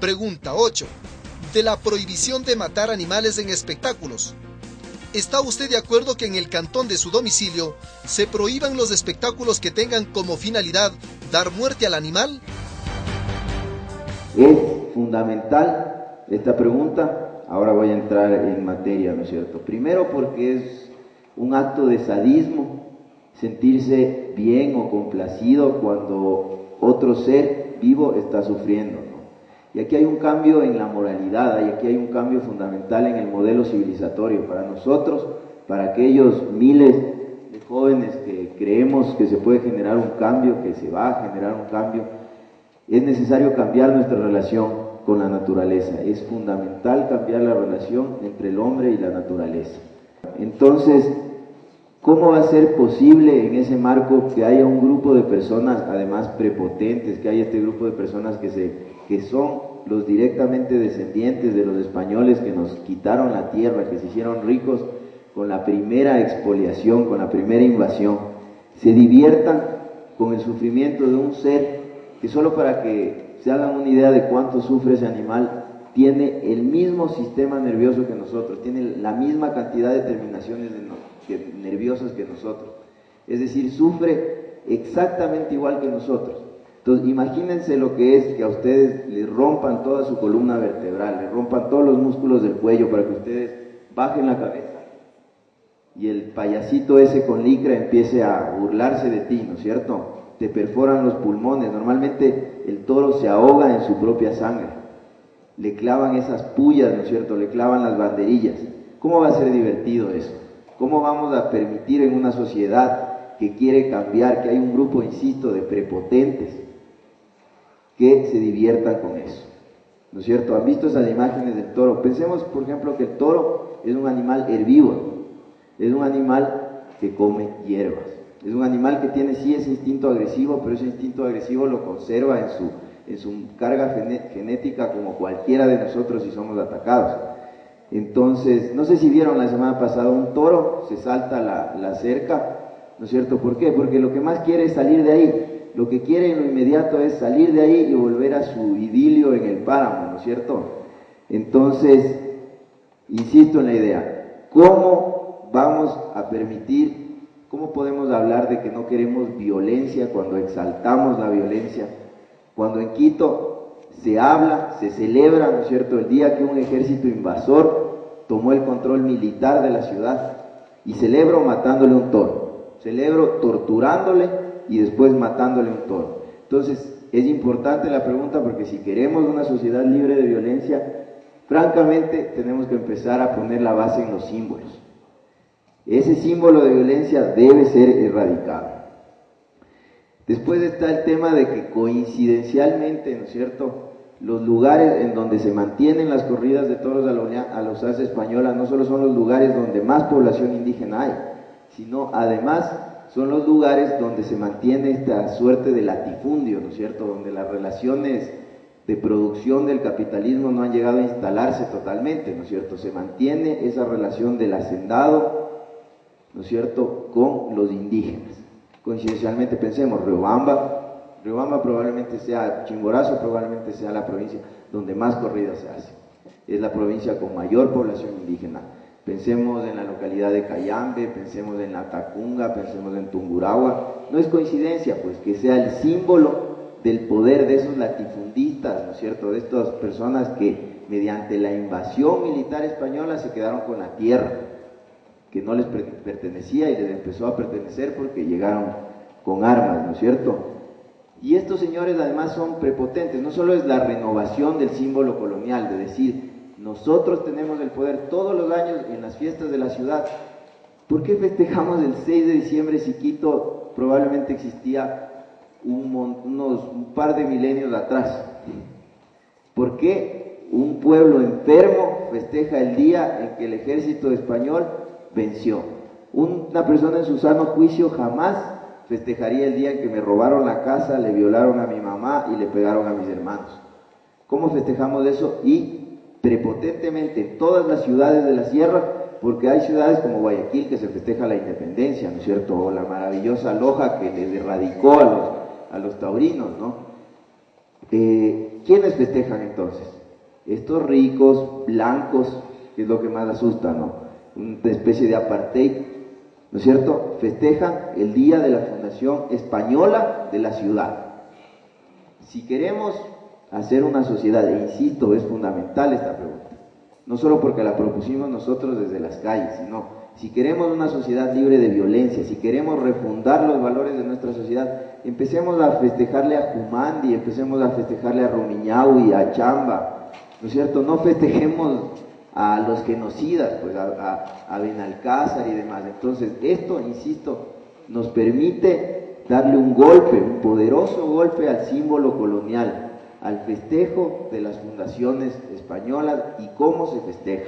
Pregunta 8. De la prohibición de matar animales en espectáculos. ¿Está usted de acuerdo que en el cantón de su domicilio se prohíban los espectáculos que tengan como finalidad dar muerte al animal? Es fundamental esta pregunta. Ahora voy a entrar en materia, ¿no es cierto? Primero porque es un acto de sadismo sentirse bien o complacido cuando otro ser vivo está sufriendo, ¿no? Y aquí hay un cambio en la moralidad, y aquí hay un cambio fundamental en el modelo civilizatorio. Para nosotros, para aquellos miles de jóvenes que creemos que se puede generar un cambio, que se va a generar un cambio, es necesario cambiar nuestra relación con la naturaleza. Es fundamental cambiar la relación entre el hombre y la naturaleza. Entonces, ¿cómo va a ser posible en ese marco que haya un grupo de personas, además prepotentes, que haya este grupo de personas que son los directamente descendientes de los españoles que nos quitaron la tierra, que se hicieron ricos con la primera expoliación, con la primera invasión, se diviertan con el sufrimiento de un ser que, solo para que se hagan una idea de cuánto sufre ese animal, tiene el mismo sistema nervioso que nosotros, tiene la misma cantidad de terminaciones nerviosas que nosotros, es decir, sufre exactamente igual que nosotros. Entonces, imagínense lo que es que a ustedes les rompan toda su columna vertebral, les rompan todos los músculos del cuello para que ustedes bajen la cabeza y el payasito ese con licra empiece a burlarse de ti, ¿no es cierto? Te perforan los pulmones. Normalmente el toro se ahoga en su propia sangre, le clavan esas pullas, ¿no es cierto? Le clavan las banderillas. ¿Cómo va a ser divertido eso? ¿Cómo vamos a permitir en una sociedad que quiere cambiar, que hay un grupo, insisto, de prepotentes que se diviertan con eso? ¿No es cierto? ¿Han visto esas imágenes del toro? Pensemos, por ejemplo, que el toro es un animal herbívoro, es un animal que come hierbas, es un animal que tiene sí ese instinto agresivo, pero ese instinto agresivo lo conserva en su carga genética como cualquiera de nosotros si somos atacados. Entonces, no sé si vieron la semana pasada un toro, se salta la cerca, ¿no es cierto? ¿Por qué? Porque lo que más quiere es salir de ahí, lo que quiere en lo inmediato es salir de ahí y volver a su idilio en el páramo, ¿no es cierto? Entonces, insisto en la idea, ¿cómo vamos a permitir, cómo podemos hablar de que no queremos violencia cuando exaltamos la violencia? Cuando en Quito se habla, se celebra, ¿no es cierto?, el día que un ejército invasor tomó el control militar de la ciudad, y celebro matándole un toro, celebro torturándole y después matándole un toro. Entonces, es importante la pregunta, porque si queremos una sociedad libre de violencia, francamente tenemos que empezar a poner la base en los símbolos. Ese símbolo de violencia debe ser erradicado. Después está el tema de que coincidencialmente, ¿no es cierto?, los lugares en donde se mantienen las corridas de toros a la usanza española no solo son los lugares donde más población indígena hay, sino además son los lugares donde se mantiene esta suerte de latifundio, ¿no es cierto?, donde las relaciones de producción del capitalismo no han llegado a instalarse totalmente, ¿no es cierto?, se mantiene esa relación del hacendado, ¿no es cierto?, con los indígenas. Coincidencialmente pensemos, Riobamba probablemente sea, Chimborazo probablemente sea la provincia donde más corridas se hacen, es la provincia con mayor población indígena. Pensemos en la localidad de Cayambe, pensemos en la Tacunga, pensemos en Tungurahua. No es coincidencia, pues, que sea el símbolo del poder de esos latifundistas, ¿no es cierto?, de estas personas que mediante la invasión militar española se quedaron con la tierra que no les pertenecía y les empezó a pertenecer porque llegaron con armas, ¿no es cierto? Y estos señores además son prepotentes, no solo es la renovación del símbolo colonial, de decir, nosotros tenemos el poder todos los años en las fiestas de la ciudad. ¿Por qué festejamos el 6 de diciembre si Quito probablemente existía un par de milenios atrás? ¿Por qué un pueblo enfermo festeja el día en que el ejército español venció? Una persona en su sano juicio jamás festejaría el día en que me robaron la casa, le violaron a mi mamá y le pegaron a mis hermanos. ¿Cómo festejamos eso? Y prepotentemente en todas las ciudades de la sierra, porque hay ciudades como Guayaquil que se festeja la independencia, ¿no es cierto?, o la maravillosa Loja que les erradicó a los taurinos, ¿no? ¿Quiénes festejan entonces? Estos ricos, blancos, que es lo que más asusta, ¿no? Una especie de apartheid, ¿no es cierto? Festejan el día de la fundación española de la ciudad. Si queremos hacer una sociedad, e insisto, es fundamental esta pregunta, no solo porque la propusimos nosotros desde las calles, sino si queremos una sociedad libre de violencia, si queremos refundar los valores de nuestra sociedad, empecemos a festejarle a Jumandi, empecemos a festejarle a Rumiñahui, a Chamba, ¿no es cierto? No festejemos a los genocidas, pues a Benalcázar y demás. Entonces esto, insisto, nos permite darle un golpe, un poderoso golpe al símbolo colonial, al festejo de las fundaciones españolas y cómo se festeja.